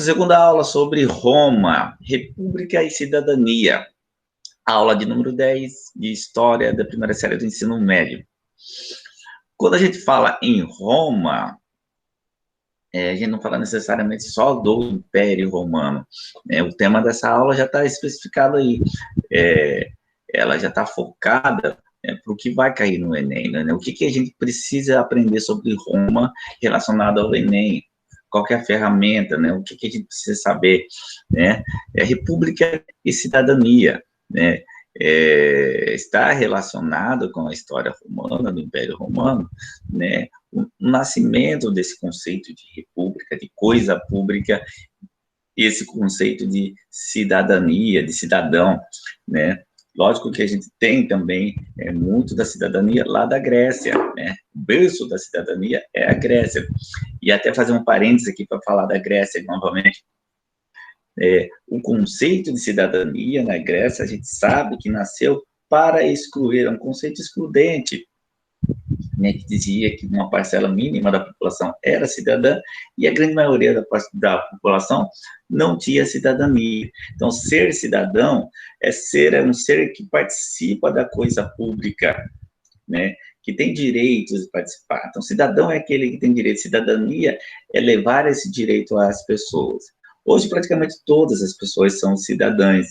Nossa segunda aula sobre Roma, República e Cidadania. Aula de número 10 de História da primeira série do ensino médio. Quando a gente fala em Roma, a gente não fala necessariamente só do Império Romano. O tema dessa aula já está especificado aí. Ela já está focada para o que vai cair no Enem. Né? O que a gente precisa aprender sobre Roma relacionado ao Enem? Qual que é a ferramenta, né? O que a gente precisa saber, né? República e cidadania, né? Está relacionado com a história romana, do Império Romano, né? O nascimento desse conceito de república, de coisa pública, esse conceito de cidadania, de cidadão, né? Lógico que a gente tem também muito da cidadania lá da Grécia, né? O berço da cidadania é a Grécia. E até fazer um parênteses aqui para falar da Grécia novamente. O conceito de cidadania na Grécia, a gente sabe que nasceu para excluir, é um conceito excludente, né, que dizia que uma parcela mínima da população era cidadã e a grande maioria da população não tinha cidadania. Então, ser cidadão é um ser que participa da coisa pública, né, que tem direitos de participar. Então, cidadão é aquele que tem direito. Cidadania é levar esse direito às pessoas. Hoje, praticamente todas as pessoas são cidadãs,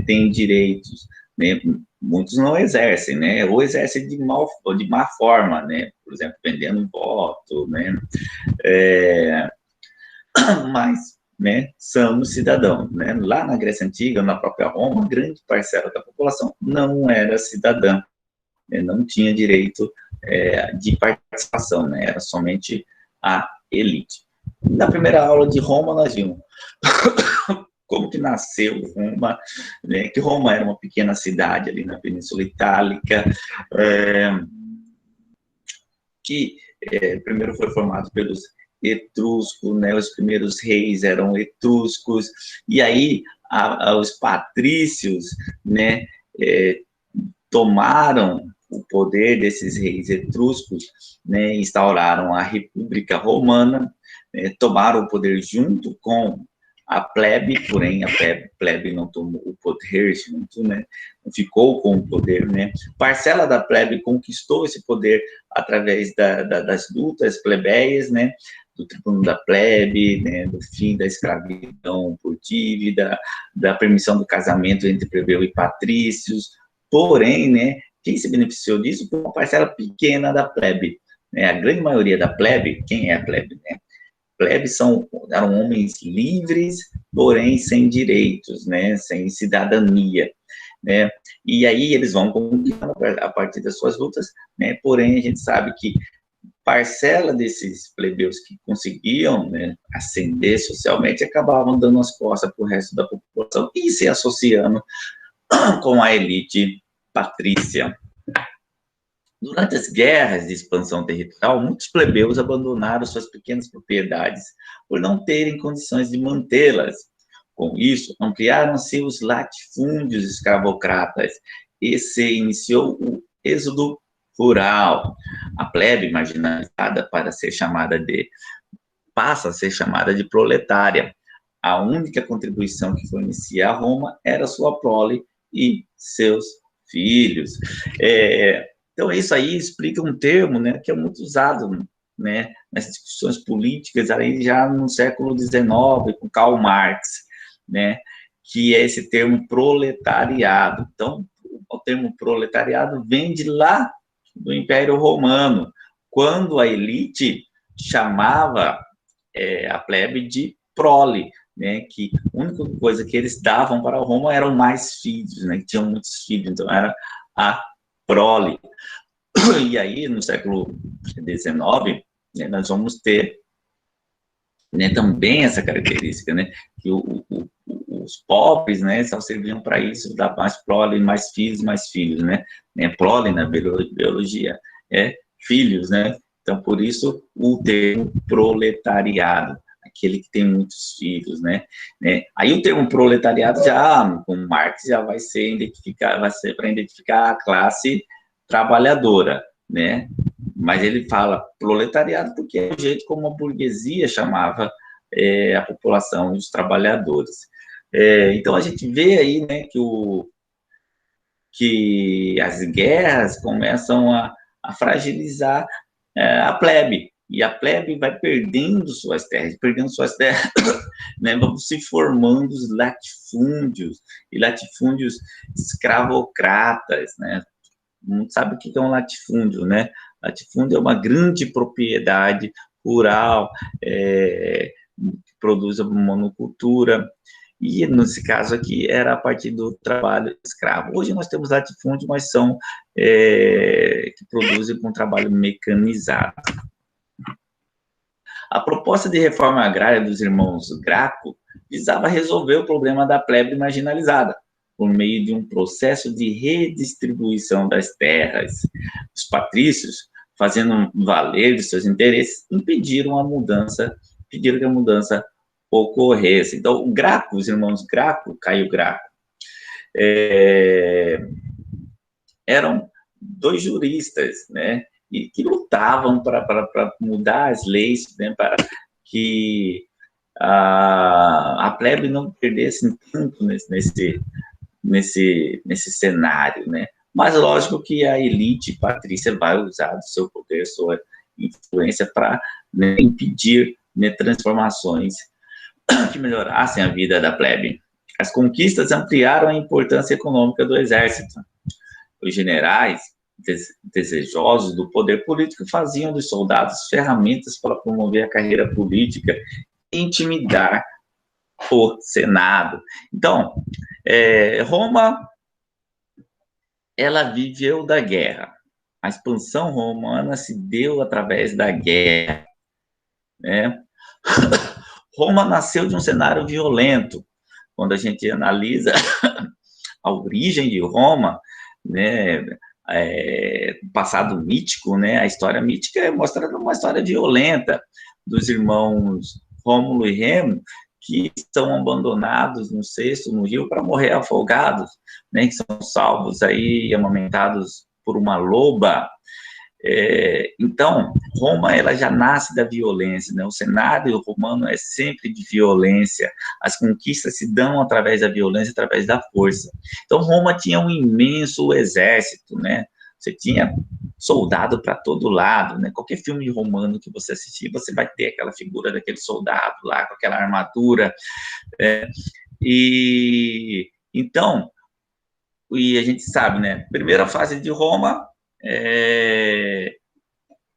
têm direitos, né? Muitos não exercem, né? Ou exercem de má forma, né? Por exemplo, vendendo voto, né? Mas, né, somos cidadãos, né? Lá na Grécia Antiga, na própria Roma, grande parcela da população não era cidadã, né? Não tinha direito de participação, né? Era somente a elite. Na primeira aula de Roma, nós vimos como que nasceu Roma, né, que Roma era uma pequena cidade ali na Península Itálica, que primeiro foi formado pelos etruscos, né, os primeiros reis eram etruscos, e aí os patrícios, né, tomaram o poder desses reis etruscos, né, instauraram a República Romana, tomaram o poder junto com a plebe, porém a plebe não tomou o poder junto, né? Ficou com o poder, né? Parcela da plebe conquistou esse poder através das lutas plebeias, né? Do tribuno da plebe, né? Do fim da escravidão por dívida, da permissão do casamento entre plebeu e patrícios. Porém, né? Quem se beneficiou disso foi uma parcela pequena da plebe, né? A grande maioria da plebe, quem é a plebe, né? Plebes eram homens livres, porém sem direitos, né, sem cidadania, né, e aí eles vão conquistando a partir das suas lutas, né, porém a gente sabe que parcela desses plebeus que conseguiam, né, ascender socialmente acabavam dando as costas para o resto da população e se associando com a elite patrícia. Durante as guerras de expansão territorial, muitos plebeus abandonaram suas pequenas propriedades por não terem condições de mantê-las. Com isso, ampliaram-se os latifúndios escravocratas e se iniciou o êxodo rural. A plebe marginalizada passa a ser chamada de proletária. A única contribuição que fornecia a Roma era sua prole e seus filhos. Então, isso aí explica um termo, né, que é muito usado, né, nas discussões políticas, aí já no século XIX, com Karl Marx, né, que é esse termo proletariado. Então, o termo proletariado vem de lá do Império Romano, quando a elite chamava a plebe de prole, né, que a única coisa que eles davam para Roma eram mais filhos, né, que tinham muitos filhos, então era a prole. E aí, no século XIX, né, nós vamos ter, né, também essa característica, né, que os pobres, né, só serviam para isso, dar mais prole, mais filhos, né, prole na biologia filhos, né, então por isso o termo proletariado, aquele que tem muitos filhos, né, aí o termo proletariado já, com Marx, já vai ser para identificar a classe trabalhadora, né, mas ele fala proletariado porque é o jeito como a burguesia chamava a população e os trabalhadores. Então, a gente vê aí, né, que as guerras começam a fragilizar a plebe, e a plebe vai perdendo suas terras, né, vão se formando os latifúndios, e latifúndios escravocratas, né, não sabe o que é um latifúndio, né, latifúndio é uma grande propriedade rural, que produz monocultura, e nesse caso aqui era a partir do trabalho escravo. Hoje nós temos latifúndios, mas são que produzem com trabalho mecanizado. A proposta de reforma agrária dos irmãos Graco visava resolver o problema da plebe marginalizada, por meio de um processo de redistribuição das terras. Os patrícios, fazendo valer de seus interesses, pediram que a mudança ocorresse. Então, o Graco, os irmãos Graco, Caio Graco, eram dois juristas, né, e que lutavam para mudar as leis, né, para que a plebe não perdesse tanto nesse cenário, né? Mas lógico que a elite patrícia vai usar do seu poder, sua influência para, né, impedir, né, transformações que melhorassem a vida da plebe. As conquistas ampliaram a importância econômica do exército. Os generais, desejosos do poder político, faziam dos soldados ferramentas para promover a carreira política e intimidar o Senado. Então, Roma, ela viveu da guerra. A expansão romana se deu através da guerra, né? Roma nasceu de um cenário violento. Quando a gente analisa a origem de Roma, né, passado mítico, né, a história mítica é mostrando uma história violenta dos irmãos Rômulo e Remo, que são abandonados no cesto, no rio, para morrer afogados, né, que são salvos aí, amamentados por uma loba. Então, Roma, ela já nasce da violência, né? O cenário romano é sempre de violência, as conquistas se dão através da violência, através da força. Então, Roma tinha um imenso exército, né? Você tinha soldado para todo lado, né? Qualquer filme romano que você assistir, você vai ter aquela figura daquele soldado lá, com aquela armadura, então, e a gente sabe, né? Primeira fase de Roma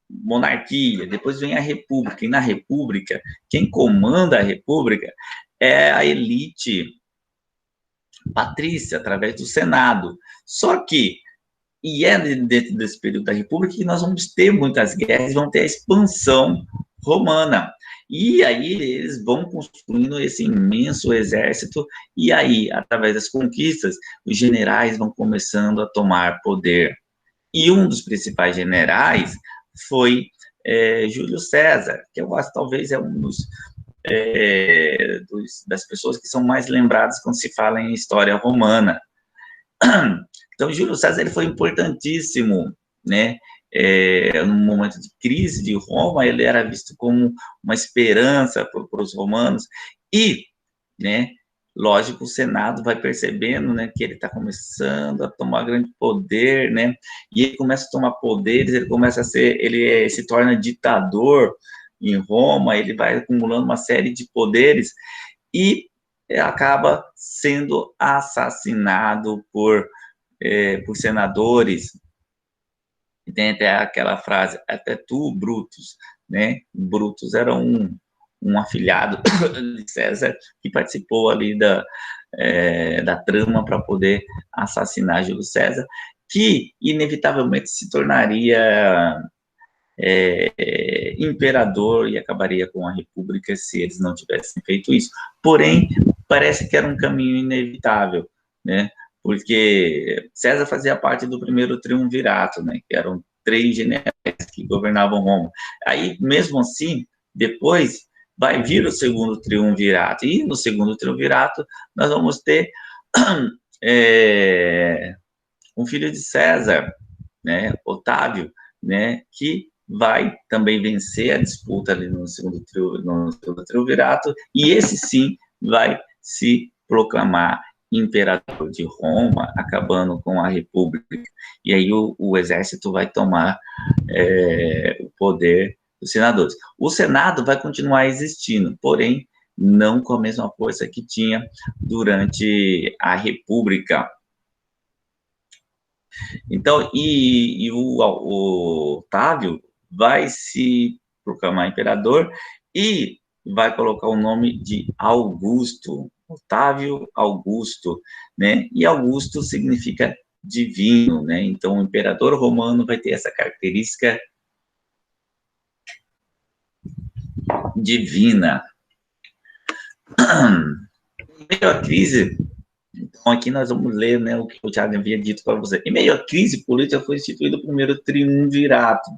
monarquia, depois vem a república, e na república, quem comanda a república é a elite patrícia, através do Senado. Só que, e é dentro desse período da república que nós vamos ter muitas guerras, vão ter a expansão romana. E aí eles vão construindo esse imenso exército, e aí, através das conquistas, os generais vão começando a tomar poder. E um dos principais generais foi Júlio César, que eu acho talvez é um das pessoas que são mais lembradas quando se fala em história romana. Então, Júlio César, ele foi importantíssimo, né? No momento de crise de Roma, ele era visto como uma esperança para os romanos, e, né, lógico, o Senado vai percebendo, né, que ele está começando a tomar grande poder, né, e ele começa a tomar poderes, ele se torna ditador em Roma, ele vai acumulando uma série de poderes e acaba sendo assassinado por senadores. E tem até aquela frase, até tu, Brutus, né? Brutus era um afilhado de César que participou ali da trama para poder assassinar Júlio César, que inevitavelmente se tornaria imperador e acabaria com a república se eles não tivessem feito isso. Porém, parece que era um caminho inevitável, né? Porque César fazia parte do primeiro triunvirato, né? Que eram 3 generais que governavam Roma. Aí, mesmo assim, depois vai vir o segundo triunvirato, e no segundo triunvirato nós vamos ter um filho de César, né, Otávio, né, que vai também vencer a disputa ali no segundo triunvirato, e esse sim vai se proclamar imperador de Roma, acabando com a república. E aí o exército vai tomar o poder dos senadores. O Senado vai continuar existindo, porém, não com a mesma força que tinha durante a República. Então, o Otávio vai se proclamar imperador e vai colocar o nome de Augusto, Otávio Augusto, né? E Augusto significa divino, né? Então, o imperador romano vai ter essa característica divina. Em meio à crise, então aqui nós vamos ler, né, o que o Thiago havia dito para você. Em meio à crise política foi instituído o primeiro triunvirato,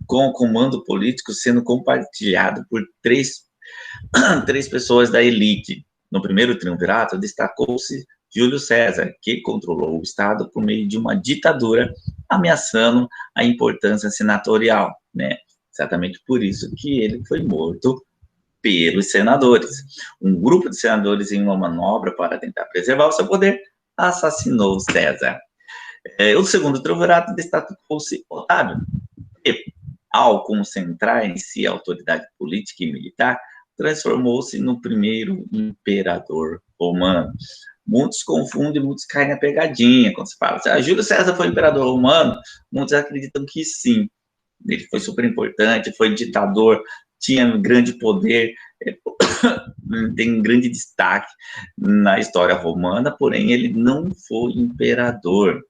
com o comando político sendo compartilhado por três pessoas da elite. No primeiro triunvirato, destacou-se Júlio César, que controlou o Estado por meio de uma ditadura, ameaçando a importância senatorial, né? Exatamente por isso que ele foi morto pelos senadores. Um grupo de senadores, em uma manobra para tentar preservar o seu poder, assassinou César. O segundo triunvirato destacou-se Otávio, que, ao concentrar em si a autoridade política e militar, transformou-se no primeiro imperador romano. Muitos confundem, muitos caem na pegadinha quando se fala. Júlio César foi imperador romano? Muitos acreditam que sim. Ele foi super importante, foi ditador, tinha grande poder, tem grande destaque na história romana, porém ele não foi imperador.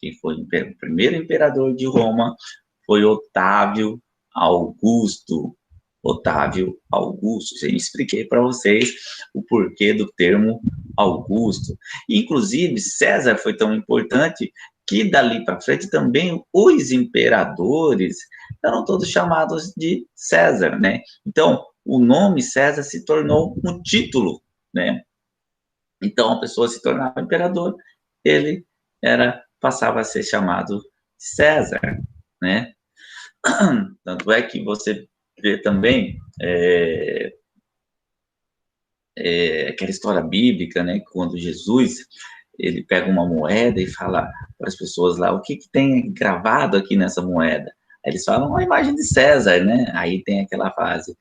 Quem foi o primeiro imperador de Roma foi Otávio Augusto. Otávio Augusto. Eu expliquei para vocês o porquê do termo Augusto. Inclusive, César foi tão importante que dali para frente também os imperadores eram todos chamados de César, né? Então, o nome César se tornou um título, né? Então, a pessoa se tornava imperador, ele passava a ser chamado César, né? Tanto é que você vê também aquela história bíblica, né? Quando Jesus ele pega uma moeda e fala para as pessoas lá, o que tem gravado aqui nessa moeda? Aí eles falam, a imagem de César, né? Aí tem aquela frase,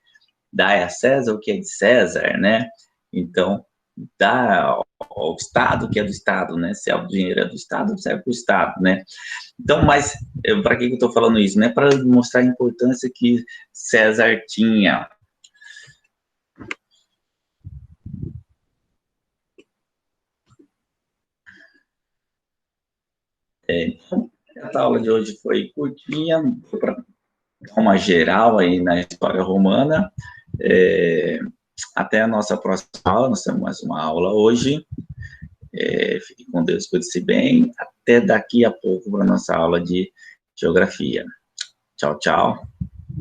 dai a César o que é de César, né? Então, dá ao Estado o que é do Estado, né? Se o dinheiro é do Estado, serve para o Estado, né? Então, mas para que eu estou falando isso? Não é para mostrar a importância que César tinha. Então, essa aula de hoje foi curtinha, para dar uma geral aí na história romana. Até a nossa próxima aula, nós temos mais uma aula hoje. Fique com Deus, cuide-se bem. Até daqui a pouco para a nossa aula de geografia. Tchau, tchau.